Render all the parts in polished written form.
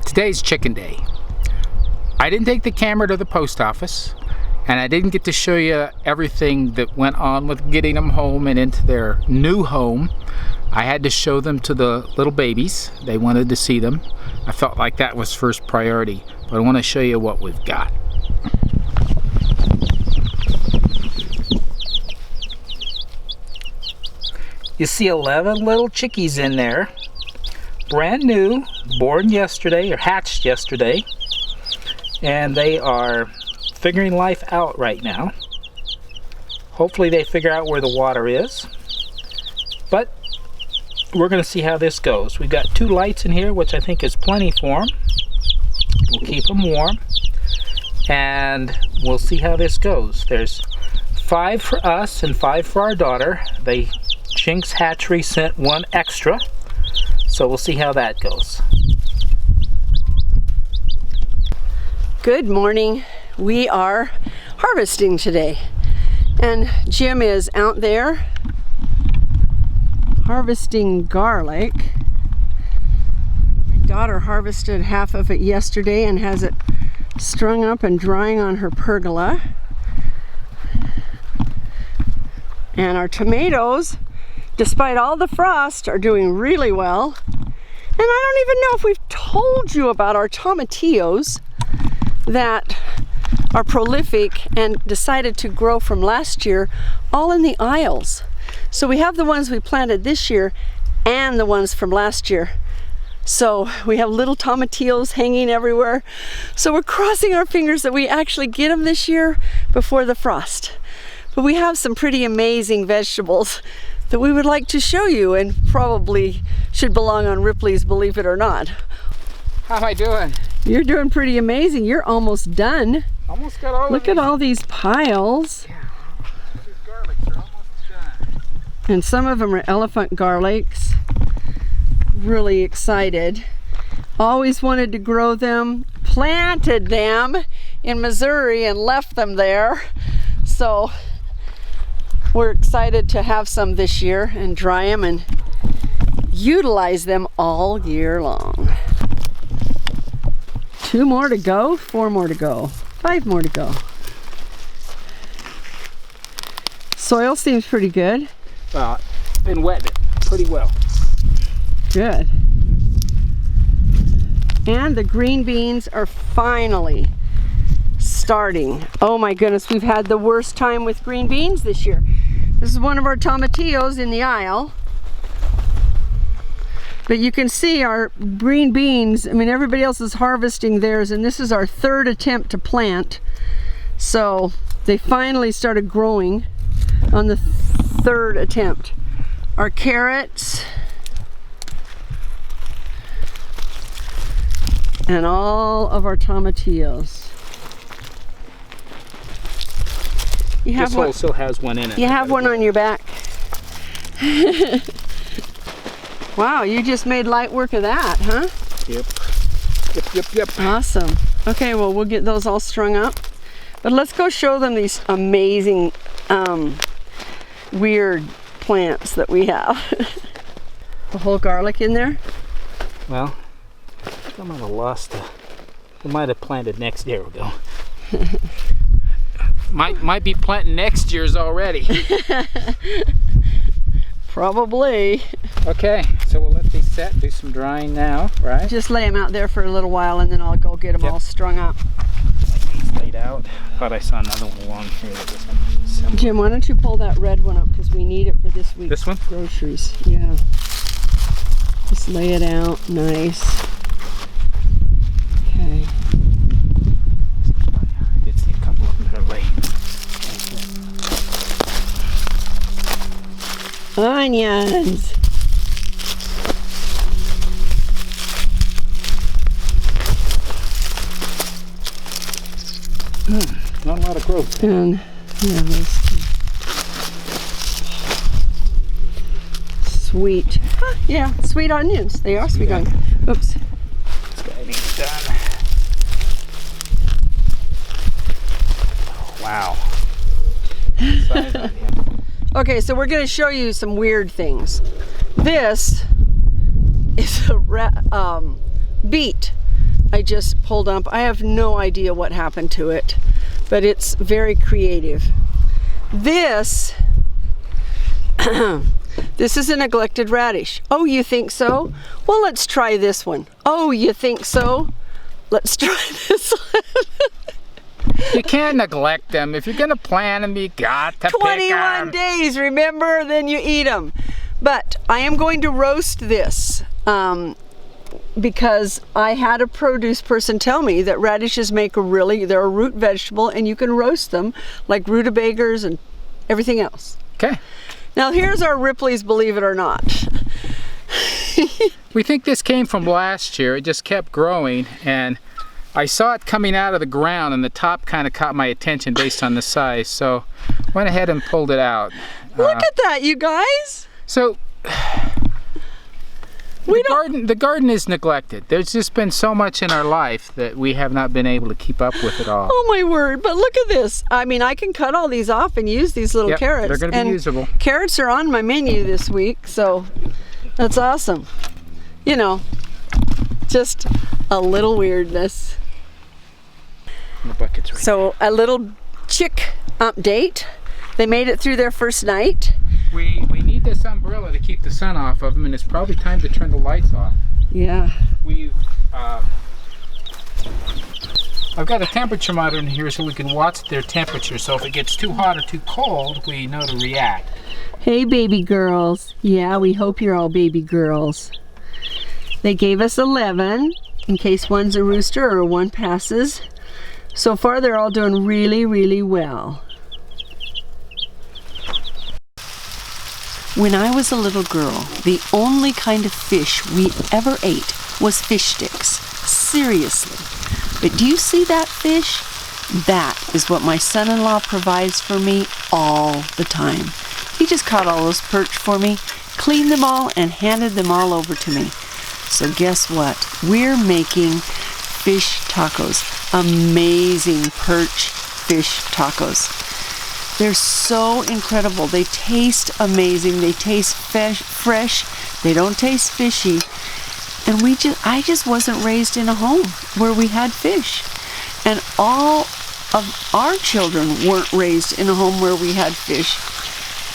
Today's chicken day. I didn't take the camera to the post office, and I didn't get to show you everything that went on with getting them home and into their new home. I had to show them to the little babies. They wanted to see them. I felt like that was first priority, but I want to show you what we've got. You see 11 little chickies in there. Brand new, born yesterday or hatched yesterday, and they are figuring life out right now. Hopefully they figure out where the water is, but we're going to see how this goes. We've got 2 lights in here, which I think is plenty for them. We'll keep them warm, and we'll see how this goes. There's 5 for us and 5 for our daughter. Jinx Hatchery sent 1 extra. So we'll see how that goes. Good morning. We are harvesting today. And Jim is out there harvesting garlic. My daughter harvested half of it yesterday and has it strung up and drying on her pergola. And our tomatoes, despite all the frost, are doing really well. And I don't even know if we've told you about our tomatillos that are prolific and decided to grow from last year, all in the aisles. So we have the ones we planted this year and the ones from last year. So we have little tomatillos hanging everywhere. So we're crossing our fingers that we actually get them this year before the frost. But we have some pretty amazing vegetables that we would like to show you, and probably should belong on Ripley's Believe It or Not. How am I doing? You're doing pretty amazing. You're almost done. Almost got all Look at all these piles. Yeah, these garlics are almost done. And some of them are elephant garlics. Really excited. Always wanted to grow them. Planted them in Missouri and left them there. So we're excited to have some this year and dry them and utilize them all year long. 2 more to go, 4 more to go, 5 more to go. Soil seems pretty good. Well, it's been wetting it pretty well. Good. And the green beans are finally starting. Oh my goodness, we've had the worst time with green beans this year. This is one of our tomatillos in the aisle. But you can see our green beans, I mean, everybody else is harvesting theirs, and this is our 3rd attempt to plant. So they finally started growing on the 3rd attempt. Our carrots and all of our tomatillos. This hole still has one in it. You have one on your back. Wow, you just made light work of that, huh? Yep. Awesome. Okay, well, we'll get those all strung up. But let's go show them these amazing, weird plants that we have. The whole garlic in there? Well, I might have lost we might have planted next year ago. Might be planting next year's already. Probably. Okay, so we'll let these set, do some drying now, right? Just lay them out there for a little while, and then I'll go get them all strung up. These laid out. Thought I saw another one along here that was similar. Jim, why don't you pull that red one up, because we need it for this week's This one? groceries. Yeah. Just lay it out nice. Okay. I did see a couple of them that are late. Onions. Not a lot of growth. And yeah, those sweet. Huh, yeah, sweet onions. They are sweet onions. Oops. This guy needs done. Oh, wow. Size on him. Okay, so we're going to show you some weird things. This is a beet. I just pulled up. I have no idea what happened to it, but it's very creative. This this is a neglected radish. Oh, you think so? Well, let's try this one. Oh, you think so? Let's try this one. You can't neglect them. If you're gonna plant them, you got to pick 21 them. days, remember? Then you eat them. But I am going to roast this because I had a produce person tell me that radishes they're a root vegetable, and you can roast them like rutabagas and everything else. Okay. Now here's our Ripley's Believe It or Not. We think this came from last year. It just kept growing, and I saw it coming out of the ground, and the top kind of caught my attention based on the size, so went ahead and pulled it out. Look at that, you guys. So the garden is neglected. There's just been so much in our life that we have not been able to keep up with it all. Oh my word, but look at this. I mean, I can cut all these off and use these little carrots. They're going to be usable. Carrots are on my menu this week, so that's awesome. You know, just a little weirdness. The bucket's right So a little chick update. They made it through their first night. We need this umbrella to keep the sun off of them, and it's probably time to turn the lights off. Yeah. I've got a temperature monitor in here so we can watch their temperature, so if it gets too hot or too cold, we know to react. Hey baby girls. Yeah, we hope you're all baby girls. They gave us 11 in case one's a rooster or one passes. So far they're all doing really, really well. When I was a little girl, the only kind of fish we ever ate was fish sticks. Seriously. But do you see that fish? That is what my son-in-law provides for me all the time. He just caught all those perch for me, cleaned them all, and handed them all over to me. So guess what? We're making fish tacos. Amazing perch fish tacos. They're so incredible. They taste amazing. They taste fresh. They don't taste fishy. And I just wasn't raised in a home where we had fish. And all of our children weren't raised in a home where we had fish,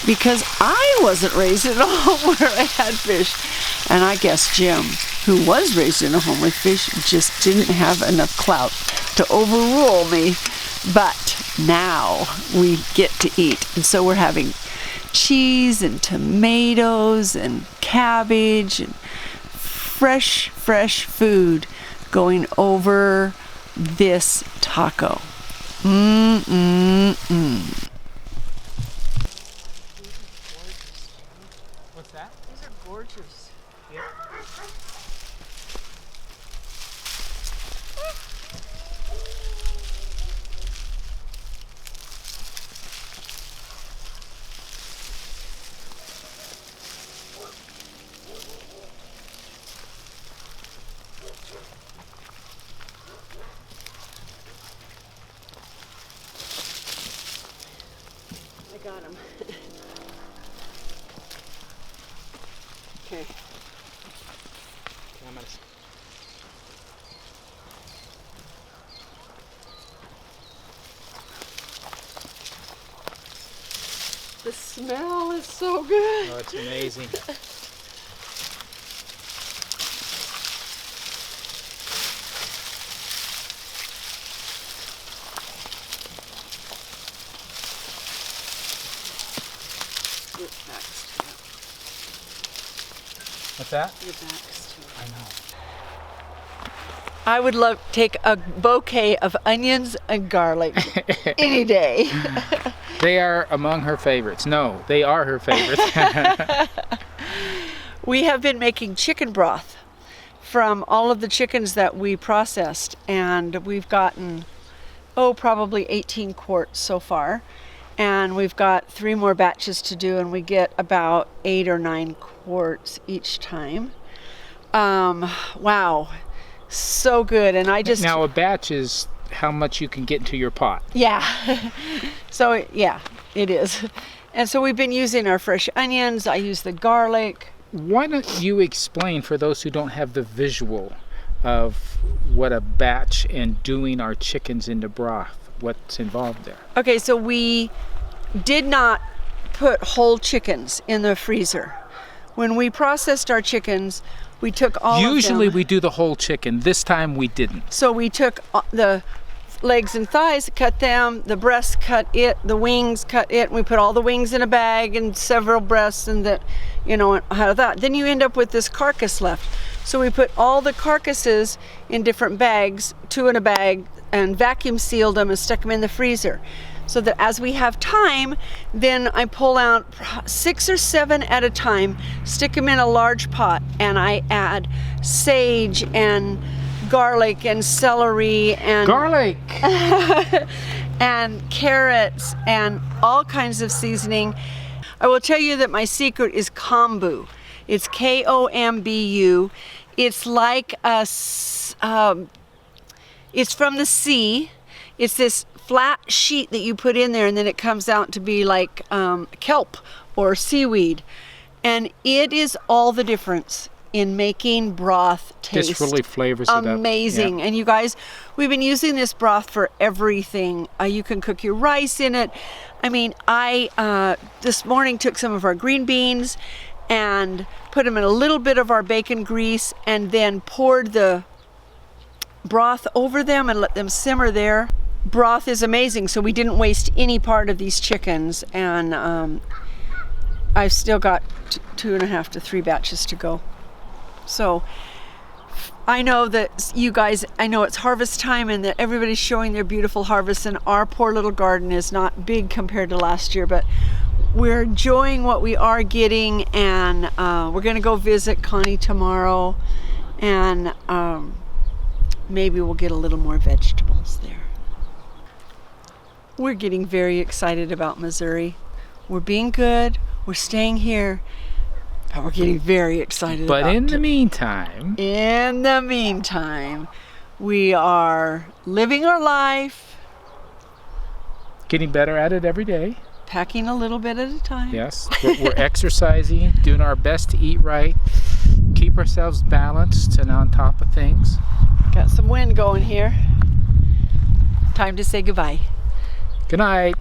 because I wasn't raised in a home where I had fish. And I guess Jim, who was raised in a home with fish, just didn't have enough clout to overrule me. But now we get to eat. And so we're having cheese and tomatoes and cabbage and fresh food going over this taco. What's that? These are gorgeous. Yeah. I got him. Okay. The smell is so good. Oh, it's amazing. What's that? I know. I would love to take a bouquet of onions and garlic any day. They are among her favorites. No, they are her favorites. We have been making chicken broth from all of the chickens that we processed, and we've gotten, probably 18 quarts so far. And we've got 3 more batches to do, and we get about 8 or 9 quarts each time. Wow, so good. And now a batch is how much you can get into your pot. Yeah. So yeah, it is. And so we've been using our fresh onions. I use the garlic. Why don't you explain for those who don't have the visual of what a batch and doing our chickens into broth. What's involved there? Okay, so we did not put whole chickens in the freezer. When we processed our chickens, we took all Usually of them. we do the whole chicken. This time we didn't. So we took the legs and thighs, cut them, the breasts, cut it, the wings, cut it, and we put all the wings in a bag and several breasts and that, you know, out of that. Then you end up with this carcass left. So we put all the carcasses in different bags, 2 in a bag, and vacuum sealed them and stuck them in the freezer. So that as we have time, then I pull out 6 or 7 at a time, stick them in a large pot, and I add sage and garlic and celery and Garlic! and carrots and all kinds of seasoning. I will tell you that my secret is Kombu. It's Kombu. It's like it's from the sea. It's this flat sheet that you put in there, and then it comes out to be like kelp or seaweed. And it is all the difference in making broth taste. This really flavors it up. Amazing. Yeah. And you guys, we've been using this broth for everything. You can cook your rice in it. I mean, I this morning took some of our green beans and put them in a little bit of our bacon grease and then poured the broth over them and let them simmer there. Broth is amazing, so we didn't waste any part of these chickens, and I've still got 2.5 to 3 batches to go. So I know that you guys, I know it's harvest time and that everybody's showing their beautiful harvests, and our poor little garden is not big compared to last year, but we're enjoying what we are getting, and we're gonna go visit Connie tomorrow, and maybe we'll get a little more vegetables there. We're getting very excited about Missouri. We're being good, we're staying here, but we're getting very excited about it. But in the meantime, we are living our life, getting better at it every day. packing a little bit at a time. Yes, we're exercising, doing our best to eat right, keep ourselves balanced and on top of things. Got some wind going here. Time to say goodbye. Good night.